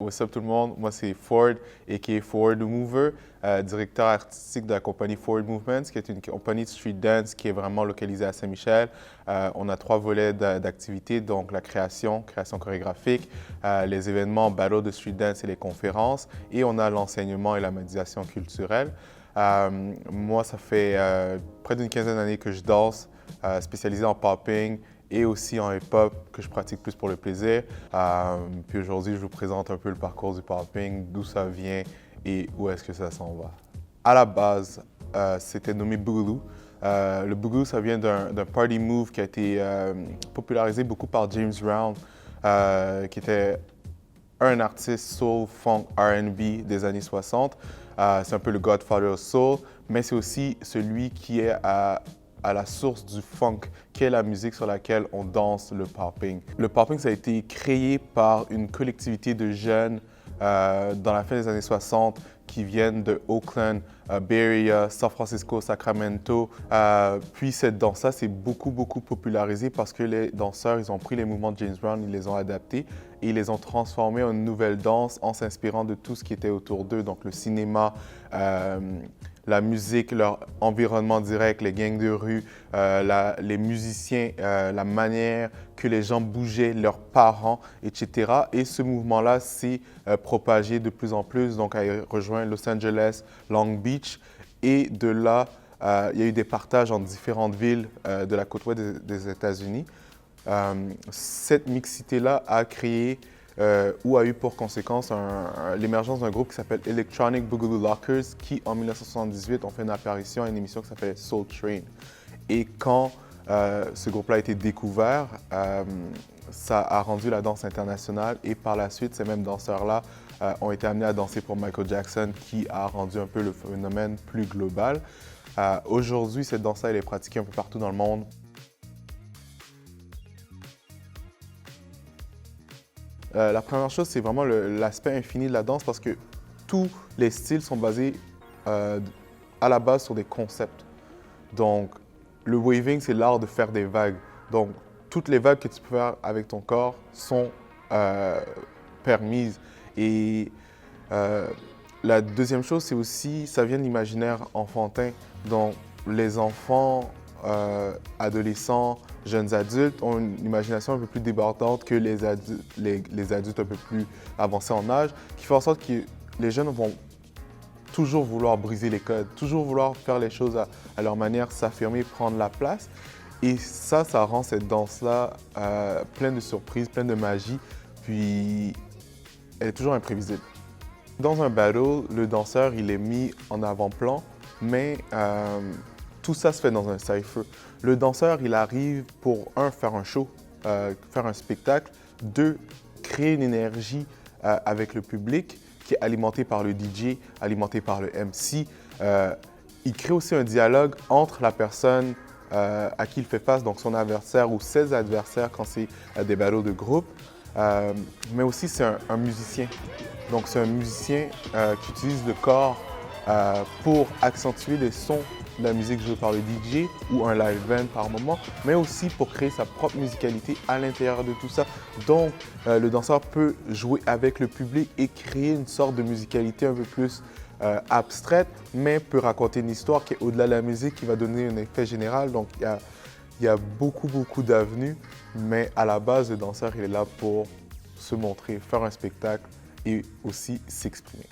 What's up tout le monde, moi c'est Ford, a.k.a. Ford Mover, directeur artistique de la compagnie Ford Movements, qui est une compagnie de street dance qui est vraiment localisée à Saint-Michel. On a 3 volets d'activité, donc la création chorégraphique, les événements battle de street dance et les conférences, et on a l'enseignement et la médiation culturelle. Moi, ça fait près d'une quinzaine d'années que je danse, spécialisé en popping, et aussi en hip-hop que je pratique plus pour le plaisir. Puis aujourd'hui, je vous présente un peu le parcours du popping, d'où ça vient et où est-ce que ça s'en va. À la base, c'était nommé Boogaloo. Le Boogaloo, ça vient d'un party move qui a été popularisé beaucoup par James Brown, qui était un artiste soul, funk, R&B des années 60. C'est un peu le Godfather of Soul, mais c'est aussi celui qui est à la source du funk, qui est la musique sur laquelle on danse le popping. Le popping, ça a été créé par une collectivité de jeunes dans la fin des années 60 qui viennent de Oakland, Bay Area, San Francisco, Sacramento. Puis cette danse-là s'est beaucoup popularisée parce que les danseurs, ils ont pris les mouvements de James Brown, ils les ont adaptés et ils les ont transformés en une nouvelle danse en s'inspirant de tout ce qui était autour d'eux, donc le cinéma, la musique, leur environnement direct, les gangs de rue, les musiciens, la manière que les gens bougeaient, leurs parents, etc. Et ce mouvement-là s'est propagé de plus en plus, donc a rejoint Los Angeles, Long Beach. Et de là, il y a eu des partages en différentes villes de la côte ouest des États-Unis. Cette mixité-là a créé ou a eu pour conséquence l'émergence d'un groupe qui s'appelle Electronic Boogaloo Lockers qui, en 1978, ont fait une apparition à une émission qui s'appelle Soul Train. Et quand ce groupe-là a été découvert, ça a rendu la danse internationale et par la suite, ces mêmes danseurs-là ont été amenés à danser pour Michael Jackson qui a rendu un peu le phénomène plus global. Aujourd'hui, cette danse-là, elle est pratiquée un peu partout dans le monde. La première chose, c'est vraiment l'aspect infini de la danse parce que tous les styles sont basés à la base sur des concepts. Donc, le waving, c'est l'art de faire des vagues. Donc, toutes les vagues que tu peux faire avec ton corps sont permises. Et la deuxième chose, c'est aussi, ça vient de l'imaginaire enfantin. Donc, les enfants, adolescents, jeunes adultes ont une imagination un peu plus débordante que les adultes un peu plus avancés en âge, qui fait en sorte que les jeunes vont toujours vouloir briser les codes, toujours vouloir faire les choses à leur manière, s'affirmer, prendre la place. Et ça rend cette danse-là pleine de surprises, pleine de magie, puis elle est toujours imprévisible. Dans un battle, le danseur, il est mis en avant-plan, mais tout ça se fait dans un cypher. Le danseur, il arrive pour, un, faire un show, faire un spectacle, deux, créer une énergie avec le public qui est alimentée par le DJ, alimentée par le MC. Il crée aussi un dialogue entre la personne à qui il fait face, donc son adversaire ou ses adversaires quand c'est des battles de groupe. Mais aussi, c'est un musicien. Donc, c'est un musicien qui utilise le corps pour accentuer les sons de la musique jouée par le DJ ou un live band par moment, mais aussi pour créer sa propre musicalité à l'intérieur de tout ça. Donc, le danseur peut jouer avec le public et créer une sorte de musicalité un peu plus abstraite, mais peut raconter une histoire qui est au-delà de la musique, qui va donner un effet général. Donc, il y a beaucoup d'avenues, mais à la base, le danseur, il est là pour se montrer, faire un spectacle et aussi s'exprimer.